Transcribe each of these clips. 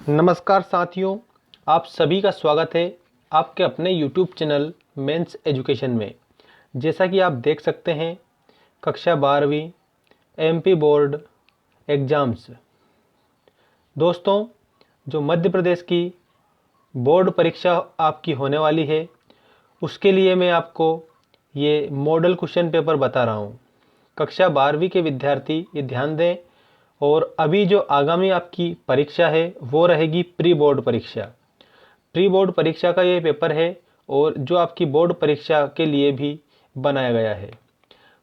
नमस्कार साथियों, आप सभी का स्वागत है आपके अपने YouTube चैनल मेंस एजुकेशन में। जैसा कि आप देख सकते हैं, कक्षा 12वीं MP बोर्ड एग्ज़ाम्स। दोस्तों, जो मध्य प्रदेश की बोर्ड परीक्षा आपकी होने वाली है, उसके लिए मैं आपको ये मॉडल क्वेश्चन पेपर बता रहा हूँ। कक्षा 12वीं के विद्यार्थी ये ध्यान दें। और अभी जो आगामी आपकी परीक्षा है वो रहेगी प्री बोर्ड परीक्षा। प्री बोर्ड परीक्षा का ये पेपर है और जो आपकी बोर्ड परीक्षा के लिए भी बनाया गया है।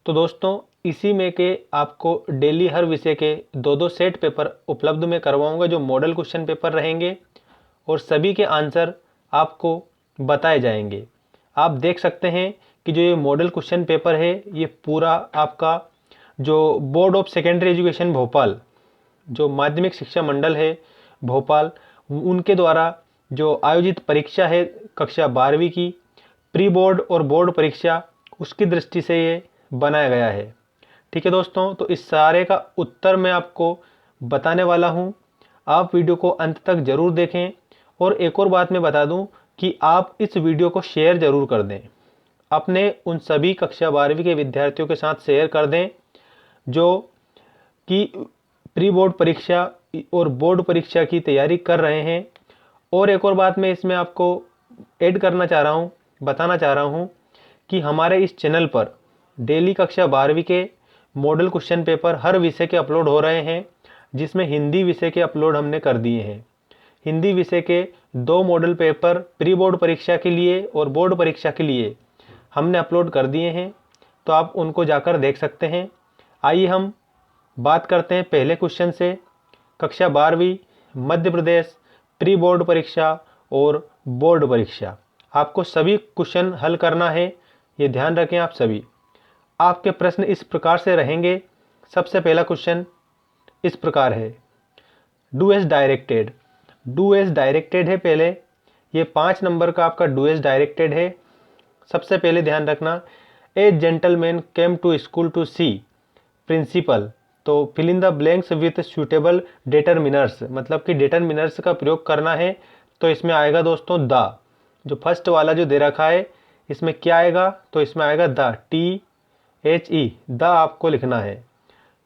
तो दोस्तों, इसी में के आपको डेली हर विषय के दो दो सेट पेपर उपलब्ध में करवाऊंगा जो मॉडल क्वेश्चन पेपर रहेंगे और सभी के आंसर आपको बताए जाएंगे। आप देख सकते हैं कि जो ये मॉडल क्वेश्चन पेपर है ये पूरा आपका जो board of secondary education Bhopal, जो माध्यमिक शिक्षा मंडल है भोपाल, उनके द्वारा जो आयोजित परीक्षा है कक्षा 12वीं की प्री बोर्ड और बोर्ड परीक्षा, उसकी दृष्टि से ये बनाया गया है। ठीक है दोस्तों, तो इस सारे का उत्तर मैं आपको बताने वाला हूँ। आप वीडियो को अंत तक ज़रूर देखें। और एक और बात मैं बता दूं कि आप इस वीडियो को शेयर ज़रूर कर दें, अपने उन सभी कक्षा 12वीं के विद्यार्थियों के साथ शेयर कर दें जो कि प्री बोर्ड परीक्षा और बोर्ड परीक्षा की तैयारी कर रहे हैं। और एक और बात मैं इसमें आपको ऐड करना चाह रहा हूँ, बताना चाह रहा हूँ कि हमारे इस चैनल पर डेली कक्षा 12वीं के मॉडल क्वेश्चन पेपर हर विषय के अपलोड हो रहे हैं, जिसमें हिंदी विषय के अपलोड हमने कर दिए हैं। हिंदी विषय के 2 मॉडल पेपर प्री बोर्ड परीक्षा के लिए और बोर्ड परीक्षा के लिए हमने अपलोड कर दिए हैं, तो आप उनको जाकर देख सकते हैं। आइए हम बात करते हैं पहले क्वेश्चन से। कक्षा 12वीं मध्य प्रदेश प्री बोर्ड परीक्षा और बोर्ड परीक्षा, आपको सभी क्वेश्चन हल करना है, ये ध्यान रखें आप सभी। आपके प्रश्न इस प्रकार से रहेंगे। सबसे पहला क्वेश्चन इस प्रकार है, do as directed. Do as directed है पहले, ये 5 नंबर का आपका डू एज डायरेक्टेड है। सबसे पहले ध्यान रखना, a gentleman came to school to see principal. तो fill in the blanks with suitable determiners, मतलब कि डिटरमिनर्स का प्रयोग करना है। तो इसमें आएगा दोस्तों द, जो फर्स्ट वाला जो दे रखा है इसमें क्या आएगा, तो इसमें आएगा द, THE, द आपको लिखना है।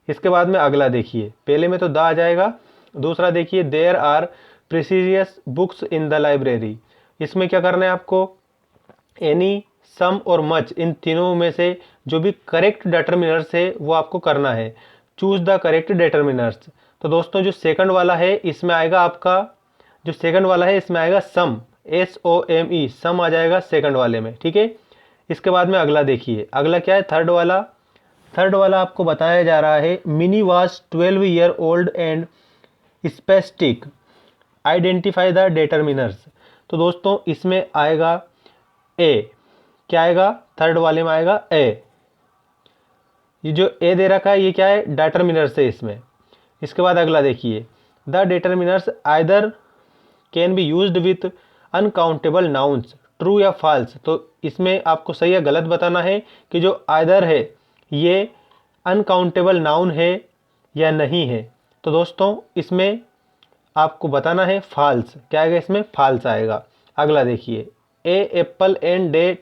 इसके बाद में अगला देखिए, पहले में तो द आ जाएगा। दूसरा देखिए, there are precious books in the library. इसमें क्या करना है आपको, एनी, सम और मच, इन तीनों में से जो भी करेक्ट डिटरमिनर्स है वो आपको करना है। Choose the correct determiners. तो दोस्तों जो सेकंड वाला है इसमें आएगा आपका, जो सेकंड वाला है इसमें आएगा सम, SOME, सम आ जाएगा सेकंड वाले में। ठीक है, इसके बाद में अगला देखिए, अगला क्या है, थर्ड वाला। थर्ड वाला आपको बताया जा रहा है, Mini was 12 year old and spastic, identify the determiners. तो दोस्तों इसमें आएगा ए, क्या आएगा, थर्ड वाले में आएगा ए। ये जो ए दे रखा है ये क्या है, डिटरमिनर्स है इसमें। इसके बाद अगला देखिए, the determiners either can be used with uncountable nouns, true या फॉल्स। तो इसमें आपको सही या गलत बताना है कि जो आइदर है ये अनकाउंटेबल नाउन है या नहीं है। तो दोस्तों इसमें आपको बताना है फॉल्स, क्या आएगा इसमें, फॉल्स आएगा। अगला देखिए, a apple and day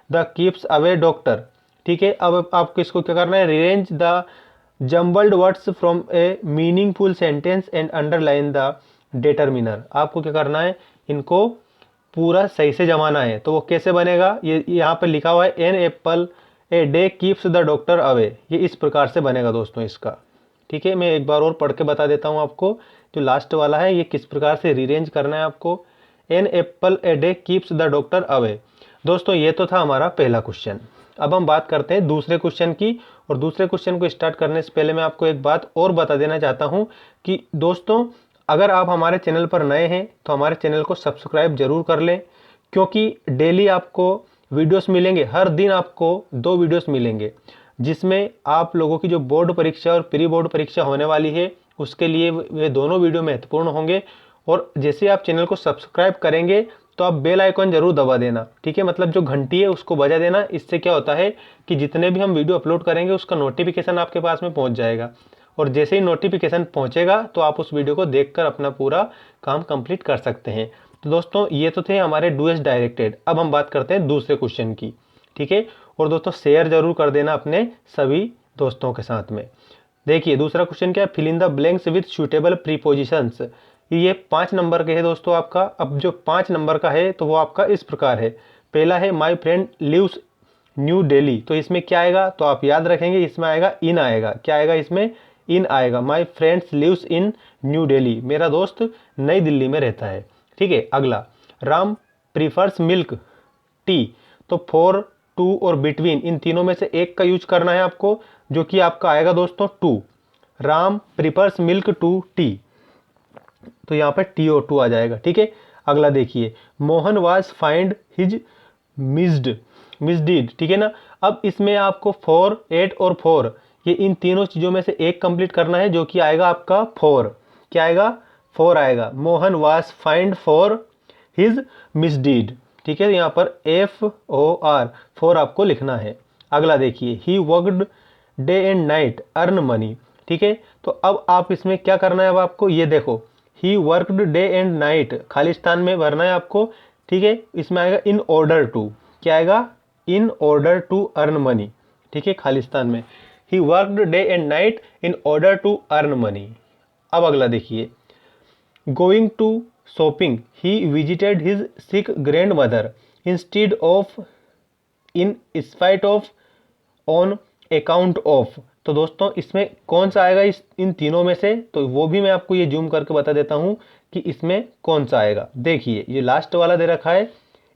the keeps away doctor. ठीक है, अब आपको इसको क्या करना है, rearrange the jumbled words from a meaningful sentence and underline the determiner. आपको क्या करना है, इनको पूरा सही से जमाना है। तो वो कैसे बनेगा, ये यहाँ पर लिखा हुआ है, an apple a day keeps the doctor away, ये इस प्रकार से बनेगा दोस्तों इसका। ठीक है, मैं एक बार और पढ़ के बता देता हूँ आपको, जो लास्ट वाला है ये किस प्रकार से रीअरेंज करना है आपको, an apple a day keeps the doctor away. दोस्तों ये तो था हमारा पहला क्वेश्चन। अब हम बात करते हैं दूसरे क्वेश्चन की। और दूसरे क्वेश्चन को स्टार्ट करने से पहले मैं आपको एक बात और बता देना चाहता हूँ कि दोस्तों अगर आप हमारे चैनल पर नए हैं तो हमारे चैनल को सब्सक्राइब जरूर कर लें, क्योंकि डेली आपको वीडियोस मिलेंगे, हर दिन आपको 2 वीडियोस मिलेंगे, जिसमें आप लोगों की जो बोर्ड परीक्षा और प्री बोर्ड परीक्षा होने वाली है उसके लिए वे दोनों वीडियो महत्वपूर्ण होंगे। और जैसे आप चैनल को सब्सक्राइब करेंगे तो आप बेल आइकन जरूर दबा देना। ठीक है, मतलब जो घंटी है उसको बजा देना। इससे क्या होता है कि जितने भी हम वीडियो अपलोड करेंगे उसका नोटिफिकेशन आपके पास में पहुंच जाएगा। और जैसे ही नोटिफिकेशन पहुंचेगा तो आप उस वीडियो को देखकर अपना पूरा काम कंप्लीट कर सकते हैं। तो दोस्तों ये तो थे हमारे डू एज डायरेक्टेड। अब हम बात करते हैं दूसरे क्वेश्चन की, ठीक है। और दोस्तों शेयर जरूर कर देना अपने सभी दोस्तों के साथ में। देखिए दूसरा क्वेश्चन क्या है, fill in the blanks with suitable prepositions. ये 5 नंबर के है दोस्तों आपका। अब जो 5 नंबर का है तो वो आपका इस प्रकार है। पहला है my friend lives New Delhi, तो इसमें क्या आएगा, तो आप याद रखेंगे इसमें आएगा इन आएगा। क्या आएगा इसमें, इन आएगा। My friends lives in New Delhi, मेरा दोस्त नई दिल्ली में रहता है, ठीक है। अगला, राम प्रीफर्स मिल्क टी, तो फॉर, टू और बिटवीन इन तीनों में से एक का यूज करना है आपको, जो कि आपका आएगा दोस्तों to. Ram prefers milk to tea, तो यहाँ पर टी और टू आ जाएगा, ठीक है। अगला देखिए, Mohan was find his misdeed, ठीक है ना। अब इसमें आपको फोर, एट और फोर, ये इन तीनों चीज़ों में से एक कंप्लीट करना है, जो कि आएगा आपका फोर। क्या आएगा, फोर आएगा। Mohan was fined for his misdeed, ठीक है। यहाँ पर FOR, फोर आपको लिखना है। अगला देखिए, ही worked day and night earn money, ठीक है। तो अब आप इसमें क्या करना है, अब आपको ये देखो, ही worked day and night Khalistan में भरना है आपको, ठीक है। इसमें आएगा इन ऑर्डर टू, क्या आएगा, in order to earn money, ठीक है, खालिस्तान में। He worked day and night in order to earn money. अब अगला देखिए, going to shopping he visited his sick grandmother instead of in spite of on account of. तो दोस्तों इसमें कौन सा आएगा इन तीनों में से, तो वो भी मैं आपको ये जूम करके बता देता हूँ कि इसमें कौन सा आएगा। देखिए ये लास्ट वाला दे रखा है,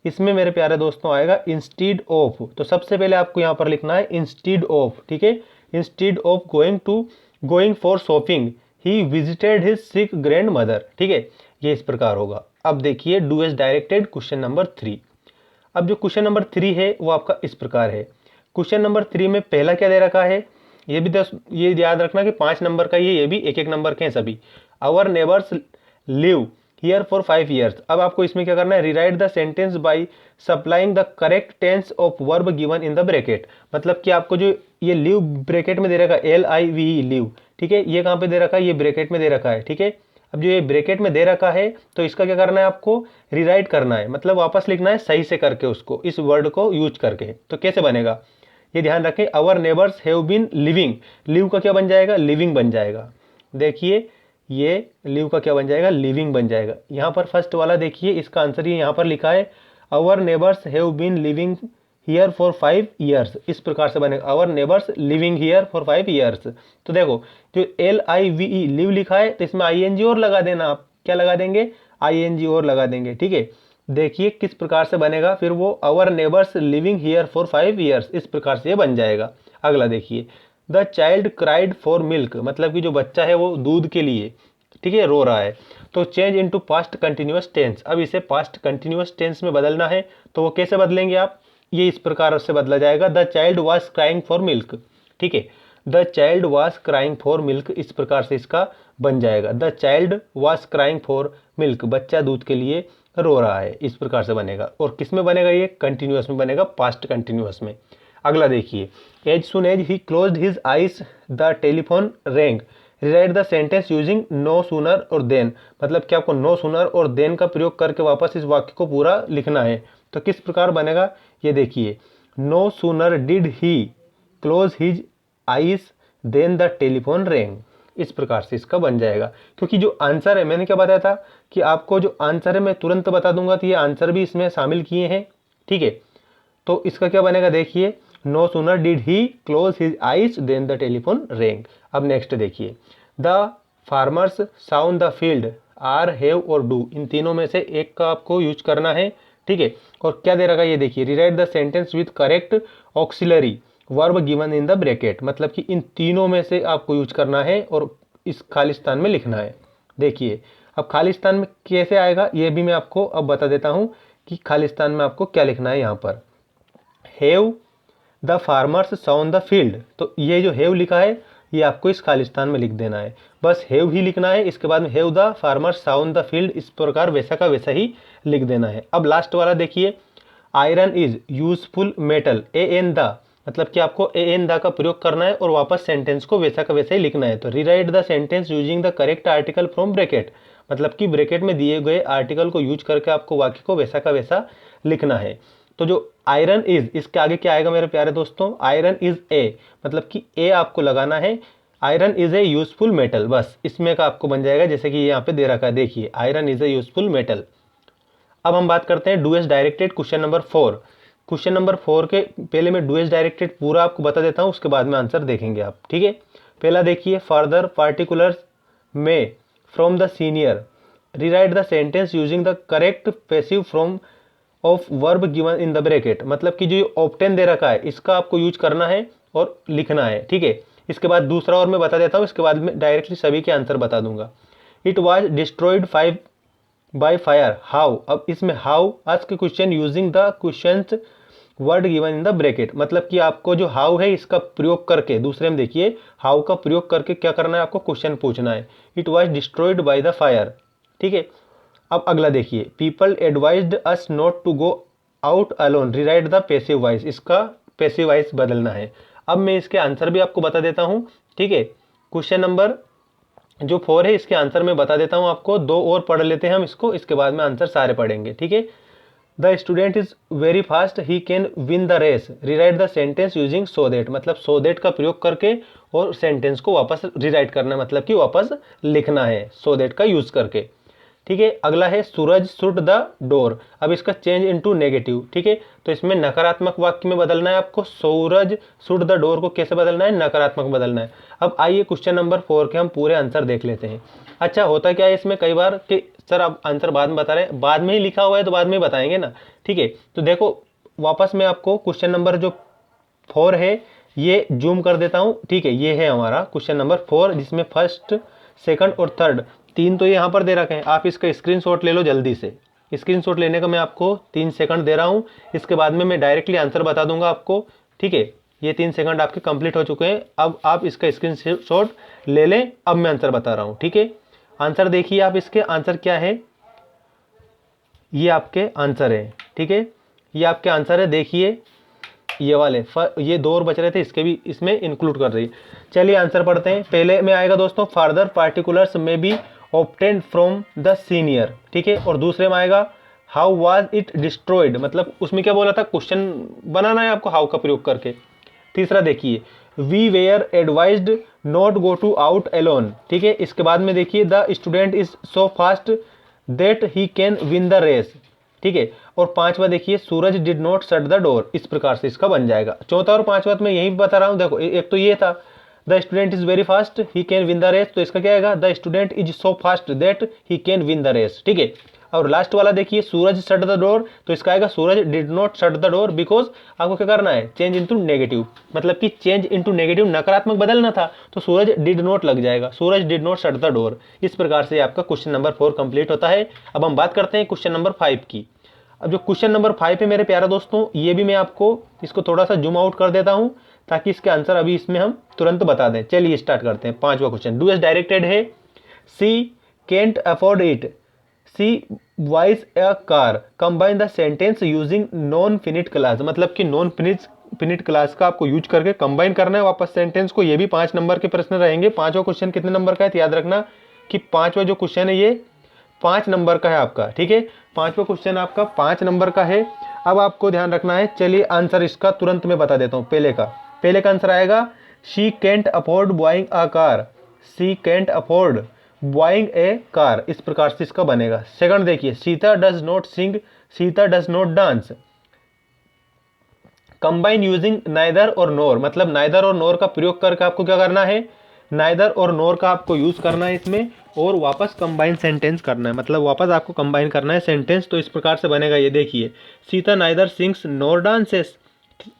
इसमें मेरे प्यारे दोस्तों आएगा इंस्टीड ऑफ। तो सबसे पहले आपको यहाँ पर लिखना है इंस्टीड ऑफ, ठीक है। Instead of going for shopping he visited his sick grandmother, ठीक है। ये इस प्रकार होगा। अब देखिए do as directed question number 3। अब जो क्वेश्चन नंबर 3 है वो आपका इस प्रकार है। क्वेश्चन नंबर 3 में पहला क्या दे रखा है, ये भी ये याद रखना कि 5 नंबर का ये भी एक एक नंबर के हैं सभी। Our neighbours live here for 5 years। अब आपको इसमें क्या करना है, rewrite the sentence by supplying the correct tense of verb given in the bracket. मतलब कि आपको जो ये लिव ब्रैकेट में दे रखा है, LIVE लिव, ठीक है। ये कहाँ पे दे रखा है, ये ब्रैकेट में दे रखा है, ठीक है। अब जो ये ब्रैकेट में दे रखा है तो इसका क्या करना है, आपको रिराइट करना है, मतलब वापस लिखना है सही से करके उसको, इस वर्ड को यूज करके। तो कैसे बनेगा ये ध्यान रखें। Our neighbours have been living, live का क्या बन जाएगा, लिविंग बन जाएगा। देखिए ये लिव का क्या बन जाएगा, लिविंग बन जाएगा। यहाँ पर फर्स्ट वाला देखिए, इसका आंसर ये यहाँ पर लिखा है, our neighbours have been living here for 5 years। इस प्रकार से बनेगा, our neighbours living here for 5 years। तो देखो जो LIVE लिव लिखा है तो इसमें ING और लगा देना, आप क्या लगा देंगे, ING और लगा देंगे, ठीक है। देखिए किस प्रकार से बनेगा फिर वो, our neighbours living here for 5 years, इस प्रकार से ये बन जाएगा। अगला देखिए, the child cried for milk, मतलब कि जो बच्चा है वो दूध के लिए, ठीक है, रो रहा है। तो change into past continuous tense, अब इसे पास्ट कंटिन्यूअस टेंस में बदलना है। तो वो कैसे बदलेंगे आप, ये इस प्रकार से बदला जाएगा, the child was crying for milk, ठीक है। The child was crying for milk, इस प्रकार से इसका बन जाएगा, the child was crying for milk, बच्चा दूध के लिए रो रहा है, इस प्रकार से बनेगा। और किस में बनेगा, ये कंटिन्यूअस में बनेगा, पास्ट कंटिन्यूअस में। अगला देखिए, as soon as he closed his eyes the telephone rang, rewrite the sentence using no sooner और देन। मतलब कि आपको नो सूनर और देन का प्रयोग करके वापस इस वाक्य को पूरा लिखना है। तो किस प्रकार बनेगा ये देखिए, no sooner did he close his eyes than the telephone rang, इस प्रकार से इसका बन जाएगा। क्योंकि जो आंसर है, मैंने क्या बताया था कि आपको जो आंसर है मैं तुरंत बता दूंगा, तो ये आंसर भी इसमें शामिल किए हैं, ठीक है। तो इसका क्या बनेगा देखिए, no sooner did he close his eyes than the telephone rang. अब नेक्स्ट देखिए, the farmers sound the field are, have और डू, इन तीनों में से एक का आपको यूज करना है, ठीक है। और क्या दे रखा है ये देखिए, rewrite the sentence with correct auxiliary verb given in the bracket, मतलब कि इन तीनों में से आपको यूज करना है और इस खालिस्तान में लिखना है। देखिए अब खालिस्तान में कैसे आएगा ये भी मैं आपको अब बता देता हूँ कि खालिस्तान में आपको क्या लिखना है। यहाँ पर have the farmers sound the field, तो ये जो हैव लिखा है ये आपको इस खालिस्तान में लिख देना है, बस हैव ही लिखना है। इसके बाद में have the farmers sound the field, इस प्रकार वैसा का वैसा ही लिख देना है। अब लास्ट वाला देखिए, iron is useful metal, AN the मतलब कि आपको ए एन द का प्रयोग करना है और वापस सेंटेंस को वैसा का वैसा ही लिखना है। तो rewrite the sentence using the correct article from bracket, मतलब कि ब्रैकेट में दिए गए आर्टिकल को यूज करके आपको वाक्य को वैसा का वैसा लिखना है। तो जो आयरन इज, इसके आगे क्या आएगा मेरे प्यारे दोस्तों, आयरन इज ए, मतलब कि ए आपको लगाना है, iron is a useful metal, बस इसमें का आपको बन जाएगा जैसे कि यहाँ पे दे रखा है, देखिए iron is a useful metal. अब हम बात करते हैं do as directed question number 4। Question number 4 के पहले मैं डू एस डायरेक्टेड पूरा आपको बता देता हूँ, उसके बाद में आंसर देखेंगे आप, ठीक है। पहला देखिए, फर्दर पार्टिकुलर्स में from the senior rewrite the sentence using the correct passive from of verb given in the bracket, मतलब कि जो ऑप्टेन दे रखा है इसका आपको यूज करना है और लिखना है, ठीक है। इसके बाद दूसरा और मैं बता देता हूँ, इसके बाद में डायरेक्टली सभी के आंसर बता दूंगा। It was destroyed by fire, how, अब इसमें how ask question using the questions word given in the bracket, मतलब कि आपको जो हाउ है इसका प्रयोग करके, दूसरे में देखिए हाउ का प्रयोग करके क्या करना है, आपको क्वेश्चन पूछना है। It was destroyed by the fire, ठीक है। अब अगला देखिए, people advised us not to go out alone rewrite the passive voice, इसका पैसिव वॉइस बदलना है। अब मैं इसके आंसर भी आपको बता देता हूँ, ठीक है। क्वेश्चन नंबर जो 4 है इसके आंसर मैं बता देता हूँ आपको, 2 और पढ़ लेते हैं हम इसको, इसके बाद में आंसर सारे पढ़ेंगे, ठीक है। The student is very fast he can win the race rewrite the sentence using so that, मतलब सो दैट का प्रयोग करके और सेंटेंस को वापस रीराइट करना है, मतलब कि वापस लिखना है सो दैट का यूज करके, ठीक है। अगला है सूरज शुड द डोर, अब इसका चेंज इनटू नेगेटिव, ठीक है। तो इसमें नकारात्मक वाक्य में बदलना है आपको, सूरज शुड द डोर को कैसे बदलना है, नकारात्मक बदलना है। अब आइए क्वेश्चन नंबर 4 के हम पूरे आंसर देख लेते हैं। अच्छा होता क्या है इसमें कई बार कि सर आप आंसर बाद में बता रहे हैं, बाद में ही लिखा हुआ है तो बाद में ही बताएंगे ना, ठीक है। तो देखो वापस मैं आपको क्वेश्चन नंबर जो 4 है ये जूम कर देता हूँ, ठीक है। ये है हमारा क्वेश्चन नंबर 4 जिसमें फर्स्ट, सेकंड और थर्ड 3 तो यहाँ पर दे रखे हैं, आप इसका स्क्रीनशॉट ले लो जल्दी से। स्क्रीनशॉट लेने का मैं आपको 3 सेकंड दे रहा हूँ, इसके बाद में मैं डायरेक्टली आंसर बता दूंगा आपको, ठीक है। ये 3 सेकंड आपके कंप्लीट हो चुके हैं, अब आप इसका स्क्रीनशॉट ले लें, अब मैं आंसर बता रहा हूँ, ठीक है। आंसर देखिए आप, इसके आंसर क्या है, ये आपके आंसर है, ठीक है। ये आपके आंसर है, देखिए ये वाले ये 2 और बच रहे थे, इसके भी इसमें इंक्लूड कर रही है। चलिए आंसर पढ़ते हैं। पहले में आएगा दोस्तों फर्दर पार्टिकुलर्स में B obtained from the senior, ठीक है। और दूसरे में आएगा हाउ वाज इट डिस्ट्रॉयड, मतलब उसमें क्या बोला था, क्वेश्चन बनाना है आपको हाउ का प्रयोग करके। तीसरा देखिए we were advised not go to out alone, ठीक है। इसके बाद में देखिए the student is so fast that he can win the race, ठीक है। और पांचवा देखिए Suraj did not shut the door, इस प्रकार से इसका बन जाएगा। चौथा और पांचवा तो मैं यही बता रहा हूँ, देखो एक तो ये था the student is very fast he can win the race, तो इसका क्या आएगा the student is so fast that he can win the race, ठीक है। और लास्ट वाला देखिए सूरज शट द डोर, तो इसका आएगा Suraj did not shut the door because आपको क्या करना है चेंज इनटू नेगेटिव, मतलब कि चेंज इनटू नेगेटिव नकारात्मक बदलना था, तो सूरज डिड नॉट लग जाएगा, Suraj did not shut the door. इस प्रकार से आपका क्वेश्चन नंबर 4 कंप्लीट होता है। अब हम बात करते हैं क्वेश्चन नंबर 5 की। अब जो क्वेश्चन नंबर 5 है मेरे प्यारे दोस्तों, ये भी मैं आपको इसको थोड़ा सा जूम आउट कर देता हूं ताकि इसके आंसर अभी इसमें हम तुरंत बता दें। चलिए स्टार्ट करते हैं। 5वां क्वेश्चन डू एस डायरेक्टेड है, she can't afford it, she buys a car, combine the sentence using non finite clause, मतलब कि नॉन फिनिट क्लास का आपको यूज करके कंबाइन करना है वापस सेंटेंस को। ये भी 5 नंबर के प्रश्न रहेंगे। 5वां क्वेश्चन कितने नंबर का है तो याद रखना कि 5वां जो क्वेश्चन है ये 5 नंबर का है आपका, ठीक है। 5वां क्वेश्चन आपका 5 नंबर का है। अब आपको ध्यान रखना है, चलिए आंसर इसका तुरंत मैं बता देता हूँ। पहले का आंसर आएगा she can't afford buying a car, she can't afford buying a car, इस प्रकार से इसका बनेगा। सेकंड देखिए Sita does not sing, Sita does not dance, combine using neither और नोर, मतलब नाइदर और नोर का प्रयोग करके आपको क्या करना है, नाइदर और नोर का आपको यूज करना है इसमें और वापस कंबाइन सेंटेंस करना है, मतलब वापस आपको कंबाइन करना है सेंटेंस। तो इस प्रकार से बनेगा, ये देखिए सीता नाइदर सिंग्स नोर डांसेस,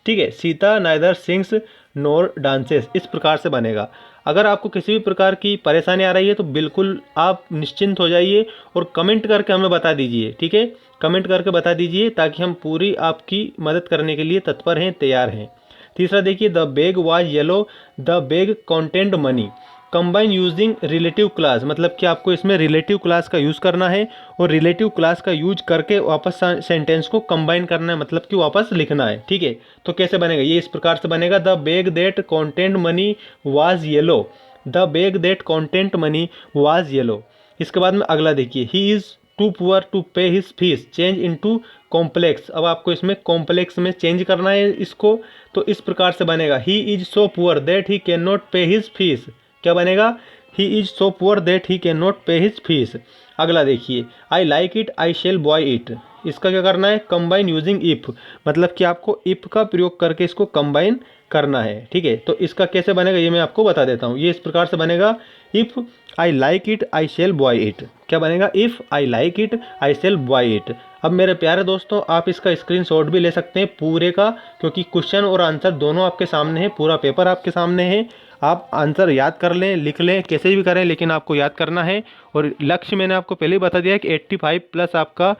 ठीक है, सीता नाइदर सिंग्स नोर डांसेस, इस प्रकार से बनेगा। अगर आपको किसी भी प्रकार की परेशानी आ रही है तो बिल्कुल आप निश्चिंत हो जाइए और कमेंट करके हमें बता दीजिए, ठीक है। कमेंट करके बता दीजिए ताकि हम पूरी आपकी मदद करने के लिए तत्पर हैं, तैयार हैं। तीसरा देखिए the bag was yellow, the bag content money, combine using relative class, मतलब कि आपको इसमें रिलेटिव क्लास का यूज़ करना है और रिलेटिव क्लास का यूज करके वापस सेंटेंस को कंबाइन करना है, मतलब कि वापस लिखना है। ठीक है, तो कैसे बनेगा, ये इस प्रकार से बनेगा, the bag that content money was yellow, the bag that content money was yellow. इसके बाद में अगला देखिए, he is too poor to pay his fees change into complex. अब आपको इसमें कॉम्प्लेक्स में चेंज करना है इसको, तो इस प्रकार से बनेगा, he is so poor that he can not पे हिज फीस। क्या बनेगा, he is so poor that he can not पे हिज फीस। अगला देखिए, I like it I shall boy it. इसका क्या करना है, कंबाइन यूजिंग इफ, मतलब कि आपको इफ का प्रयोग करके इसको कंबाइन करना है। ठीक है, तो इसका कैसे बनेगा ये मैं आपको बता देता हूँ। ये इस प्रकार से बनेगा, if I like it I shall boy it. क्या बनेगा, if I like it I shall boy it. अब मेरे प्यारे दोस्तों, आप इसका स्क्रीनशॉट भी ले सकते हैं पूरे का, क्योंकि क्वेश्चन और आंसर दोनों आपके सामने है, पूरा पेपर आपके सामने है। आप आंसर याद कर लें, लिख लें, कैसे भी करें, लेकिन आपको याद करना है। और लक्ष्य मैंने आपको पहले ही बता दिया है कि 85 प्लस आपका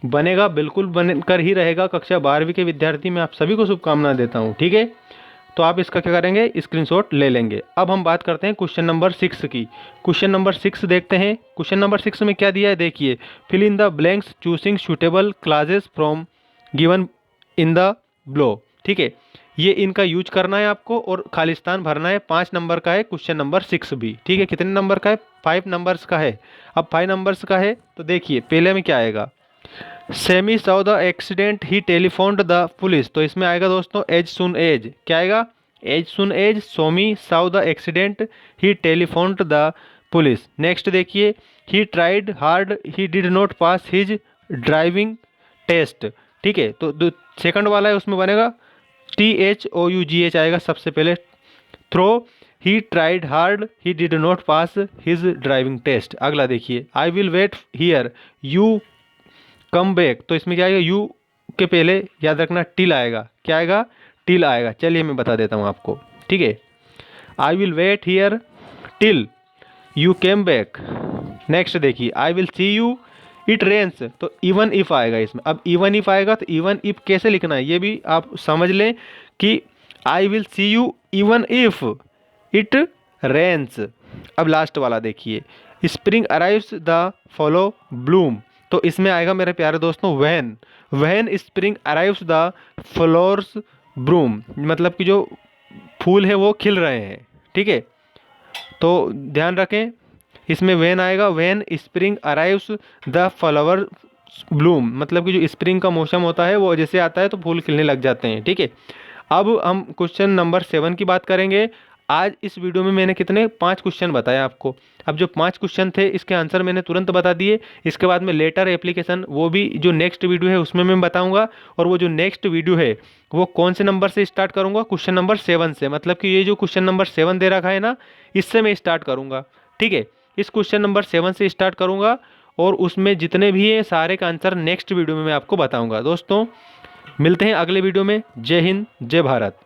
बनेगा, बिल्कुल बनकर ही रहेगा। कक्षा 12वीं के विद्यार्थी मैं आप सभी को शुभकामनाएं देता हूँ। ठीक है, तो आप इसका क्या करेंगे, स्क्रीनशॉट ले लेंगे। अब हम बात करते हैं क्वेश्चन नंबर 6 की। क्वेश्चन नंबर 6 देखते हैं। क्वेश्चन नंबर 6 में क्या दिया है, देखिए, fill in the blanks choosing suitable classes from given in the below. ठीक है, ये इनका यूज करना है आपको और खालिस्तान भरना है। 5 नंबर का है क्वेश्चन नंबर 6 भी। ठीक है, कितने नंबर का है, 5 नंबर्स का है। अब 5 नंबर्स का है तो देखिए पहले में क्या आएगा, Sammy saw the accident he telephoned the police. तो इसमें आएगा दोस्तों एज सुन एज। क्या आएगा, as soon as Sammy saw the accident he telephoned the police. Next देखिए, he tried hard he did not pass his driving test. ठीक है, तो सेकंड वाला है उसमें बनेगा THOUGH आएगा सबसे पहले, though he tried hard he did not pass his driving test. अगला देखिए, I will wait here you come back. तो इसमें क्या आएगा, यू के पहले याद रखना टिल आएगा। क्या आएगा, टिल आएगा। चलिए मैं बता देता हूँ आपको। ठीक है, I will wait here till you came back. Next देखिए, I will see you it rains. तो इवन इफ आएगा इसमें। अब इवन इफ आएगा तो इवन इफ कैसे लिखना है ये भी आप समझ लें कि I will see you even if it rains. अब लास्ट वाला देखिए, spring arrives the flowers bloom. तो इसमें आएगा मेरे प्यारे दोस्तों when spring arrives the flowers bloom, मतलब कि जो फूल है वो खिल रहे हैं। ठीक है, तो ध्यान रखें, इसमें वैन आएगा, when spring arrives the flower bloom, मतलब कि जो स्प्रिंग का मौसम होता है वो जैसे आता है तो फूल खिलने लग जाते हैं। ठीक है, अब हम क्वेश्चन नंबर 7 की बात करेंगे। आज इस वीडियो में मैंने कितने 5 क्वेश्चन बताए आपको। अब जो 5 क्वेश्चन थे इसके आंसर मैंने तुरंत बता दिए। इसके बाद में लेटर एप्लीकेशन वो भी जो नेक्स्ट वीडियो है उसमें मैं बताऊंगा, और वो जो नेक्स्ट वीडियो है वो कौन से नंबर से स्टार्ट करूंगा, क्वेश्चन नंबर 7 से, मतलब कि ये जो क्वेश्चन नंबर 7 दे रखा है ना, इससे मैं स्टार्ट करूँगा। ठीक है, इस क्वेश्चन नंबर 7 से स्टार्ट करूँगा और उसमें जितने भी हैं सारे का आंसर नेक्स्ट वीडियो में मैं आपको बताऊँगा। दोस्तों मिलते हैं अगले वीडियो में। जय हिंद, जय भारत।